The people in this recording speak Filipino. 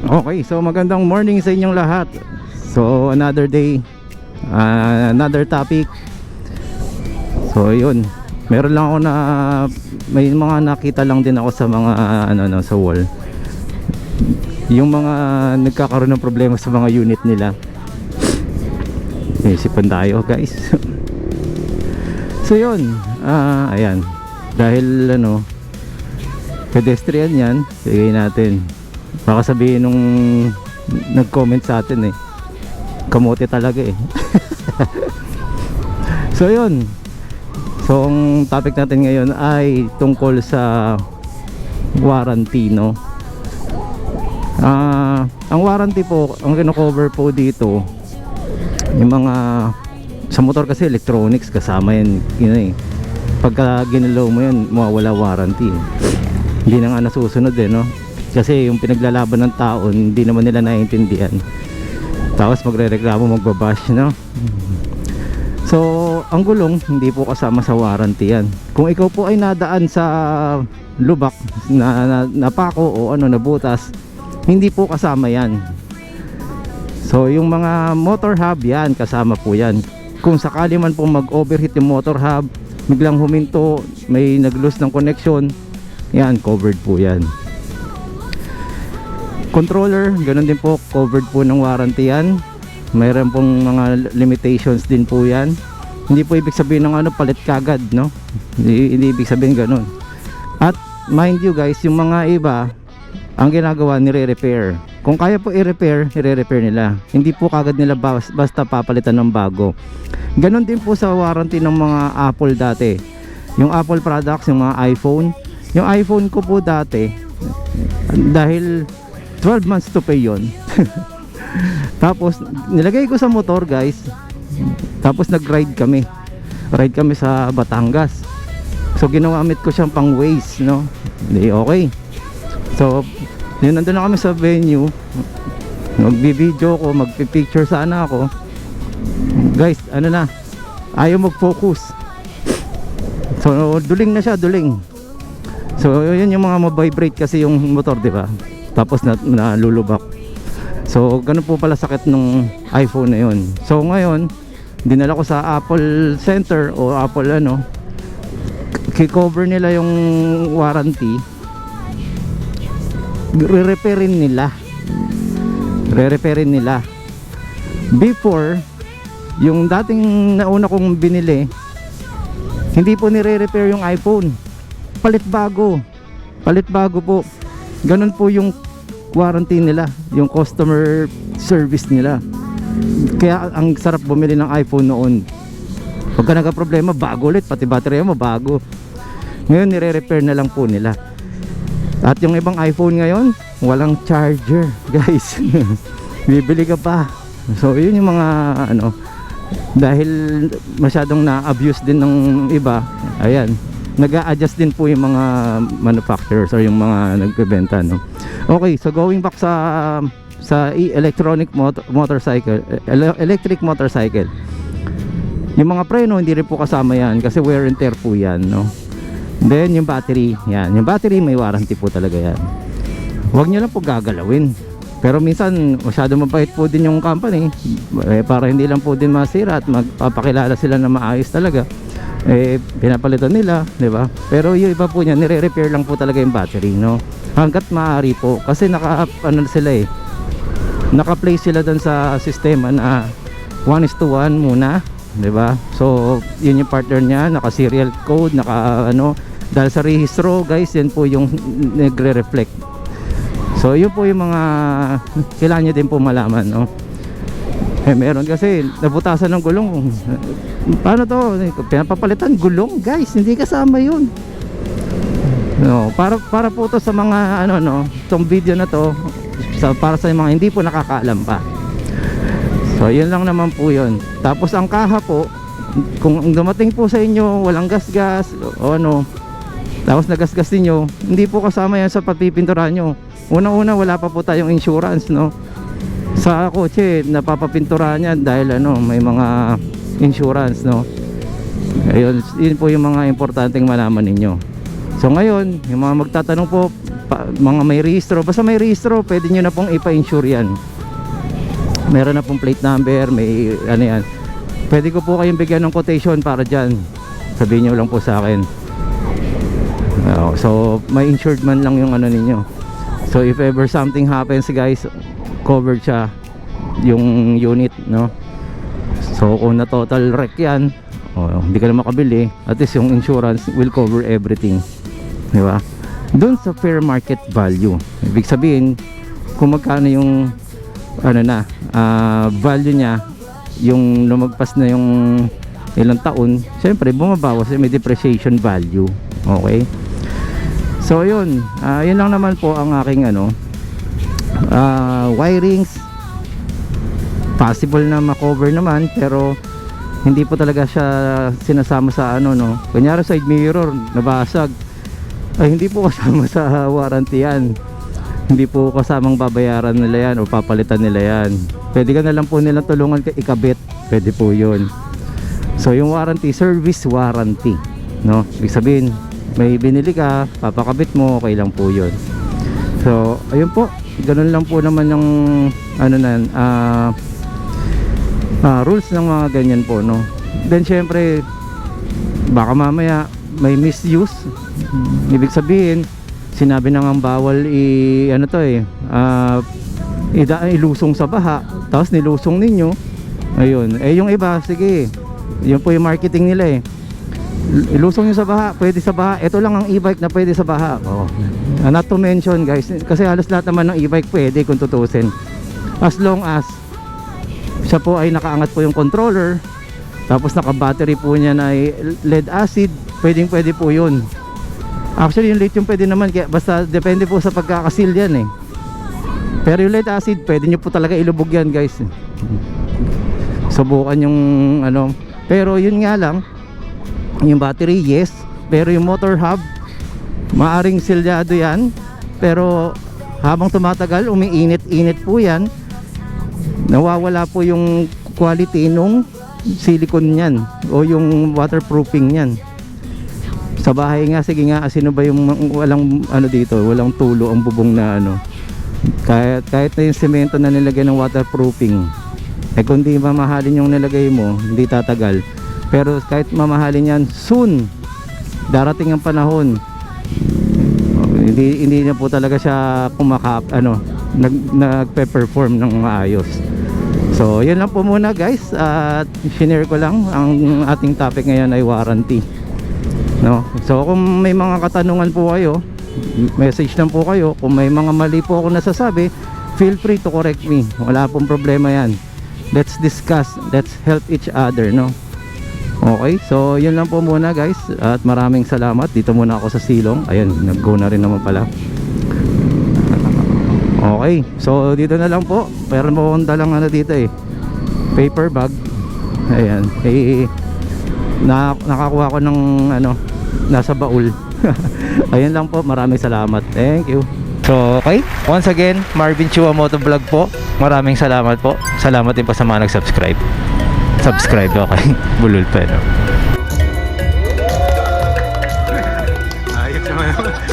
Okay, so magandang morning sa inyong lahat. So another day, another topic. So yun, meron lang ako na may mga nakita lang din ako sa mga sa wall. Yung mga nagkakaroon ng problema sa mga unit nila. Isipan tayo, guys. So yun, ayan. Dahil pedestrian yan, bigay natin. Baka sabihin nung nag-comment sa atin kamote talaga So yun. So ang topic natin ngayon ay tungkol sa warranty, no? Ang warranty po, ang kino-cover po dito yung mga sa motor, kasi electronics kasama yan, pagka ginalaw mo yan mawawala warranty. Hindi na nga nasusunod no? Kasi yung pinaglalaban ng tao hindi naman nila naiintindihan, tapos magrereklamo, magbabash, no? So ang gulong hindi po kasama sa warranty yan. Kung ikaw po ay nadaan sa lubak na napako o nabutas, hindi po kasama yan. So yung mga motor hub yan, kasama po yan. Kung sakali man po mag-overheat yung motor hub, biglang huminto, may nag-lose ng connection, yan, covered po yan. Controller, ganun din po, covered po ng warranty yan. Mayroon pong mga limitations din po yan. Hindi po ibig sabihin ng palit kagad, no? Hindi ibig sabihin ganun. At mind you guys, yung mga iba, ang ginagawa, nire-repair. Kung kaya po i-repair, i-repair nila. Hindi po kagad nila basta papalitan ng bago. Ganon din po sa warranty ng mga Apple dati. Yung Apple products, yung mga iPhone. Yung iPhone ko po dati, dahil 12 months to pay yon. Tapos nilagay ko sa motor, guys. Tapos nag-ride kami. Ride kami sa Batangas. So ginamit ko siyang pang Waze, no? Hindi okay. So yun, nandun na kami sa venue, magbi-video ko, magpi-picture sana ako. Guys, ayaw mag-focus. So duling na siya, duling. So yun yung mga ma-vibrate kasi yung motor, di ba? Tapos nalulubak. So ganun po pala sakit nung iPhone na yun. So ngayon, dinala ko sa Apple Center o Apple ki-cover nila yung warranty. Re-repairin nila. Before, yung dating nauna kong binili, hindi po nire-repair yung iPhone. Palit bago po. Ganun po yung warranty nila, yung customer service nila. Kaya ang sarap bumili ng iPhone noon. Pagka nagka-problema, bago ulit, pati battery mo bago. Ngayon nire-repair na lang po nila. At yung ibang iPhone ngayon, walang charger, guys. Bibili ka pa. So yun yung mga dahil masyadong na-abuse din ng iba, ayan, nag-a-adjust din po yung mga manufacturers or yung mga nagbebenta, no? Okay, so going back sa electric motorcycle. Yung mga preno hindi rin po kasama yan kasi wear and tear po yan, no? Then yung battery, yan, yung battery may warranty po talaga yan. Huwag nyo lang po gagalawin. Pero minsan masyado mabait po din yung company, para hindi lang po din masira at magpapakilala sila na maayos talaga, pinapalitan nila, di ba? Pero yung iba po niya, nire-repair lang po talaga yung battery, no? Hanggat maaari po, kasi naka-place sila doon sa sistema na 1:1 muna, di ba? So yun yung partner niya, naka-serial code, dahil sa rehistro, guys, yan po yung nagre-reflect. So yun po yung mga kailangan nyo din po malaman, no? Meron kasi nabutasan ng gulong. Paano to? Pinapapalitan gulong, guys, hindi kasama yun, no? Para po to sa mga itong video na to, para sa mga hindi po nakakaalam pa. So yun lang naman po yun. Tapos ang kaha po, kung dumating po sa inyo walang gasgas o tapos nagasgas niyo, hindi po kasama yan sa pagpipinturan nyo. Una-una, wala pa po tayong insurance, no? Sa kotse napapapinturan yan dahil may mga insurance, no? Ayun, yun po yung mga importanteng malaman ninyo. So ngayon, yung mga magtatanong po, mga may rehistro, basta may rehistro, pwede nyo na pong ipa-insure yan. Meron na pong plate number, may ano yan. Pwede ko po kayong bigyan ng quotation para dyan. Sabihin nyo lang po sa akin. So may insured man lang yung ano ninyo. So if ever something happens guys, covered siya yung unit, no? So kung na total wreck yan, hindi ka na makabili, at least yung insurance will cover everything, di ba? Doon sa fair market value, ibig sabihin kung magkano yung ano na value niya, yung lumagpas na yung ilang taon, syempre bumabawas, may depreciation value. Okay, so yun, yun lang naman po ang aking ano, wirings. Possible na makover naman, pero hindi po talaga siya sinasama sa ano, no. Kunyari side mirror nabasag, ay hindi po kasama sa warranty yan. Hindi po kasamang babayaran nila yan o papalitan nila yan. Pwede ka na lang po nilang tulungan ikabit, pwede po yun. So yung warranty, service warranty, no, ibig sabihin may binili ka, papakabit mo, okay lang po yun. So ayun po, ganun lang po naman yung ano na rules ng mga ganyan po, no. Then syempre baka mamaya may misuse, ibig sabihin sinabi na ngang bawal ano to ilusong sa baha, tapos nilusong ninyo, ayun, yung iba, sige, yun po yung marketing nila ilusong nyo sa baha, pwede sa baha, ito lang ang e-bike na pwede sa baha. Not to mention guys, kasi halos lahat naman ng e-bike pwede kung tutusin, as long as siya po ay nakaangat po yung controller, tapos naka-battery po niya na lead acid, pwede po yun. Actually yung lithium pwede naman, kaya basta depende po sa pagkakasil yan pero yung lead acid pwede nyo po talaga ilubog yan guys. Subukan yung ano, pero yun nga lang, yung battery yes, pero yung motor hub maaring silyado yan, pero habang tumatagal umiinit-init po yan, nawawala po yung quality nung silicone niyan o yung waterproofing niyan. Sa bahay nga, sige nga, sino ba yung walang ano dito, walang tulo ang bubong na ano, kahit na yung semento na nilagay ng waterproofing, kung di mamahalin yung nilagay mo, hindi tatagal. Pero kahit mamahalin yan, soon darating ang panahon, hindi na po talaga siya nagpe-perform ng maayos. So yun lang po muna guys, at share ko lang, ang ating topic ngayon ay warranty, no? So kung may mga katanungan po kayo, message lang po kayo. Kung may mga mali po ako nasasabi, feel free to correct me, wala pong problema yan. Let's discuss, let's help each other, no? Okay, so yun lang po muna guys, at maraming salamat. Dito muna ako sa silong, ayun, nag-go na rin naman pala. Okay, so dito na lang po. Meron mo akong dalang ano dito paper bag. Ayan, nakakuha ko ng ano, nasa baul. Ayun lang po, maraming salamat. Thank you. So okay, once again, Marvin Chua Motovlog po. Maraming salamat po. Salamat din po sa mga nag-subscribe. Subscribe, okay. Bulol pa, no? Ayos naman.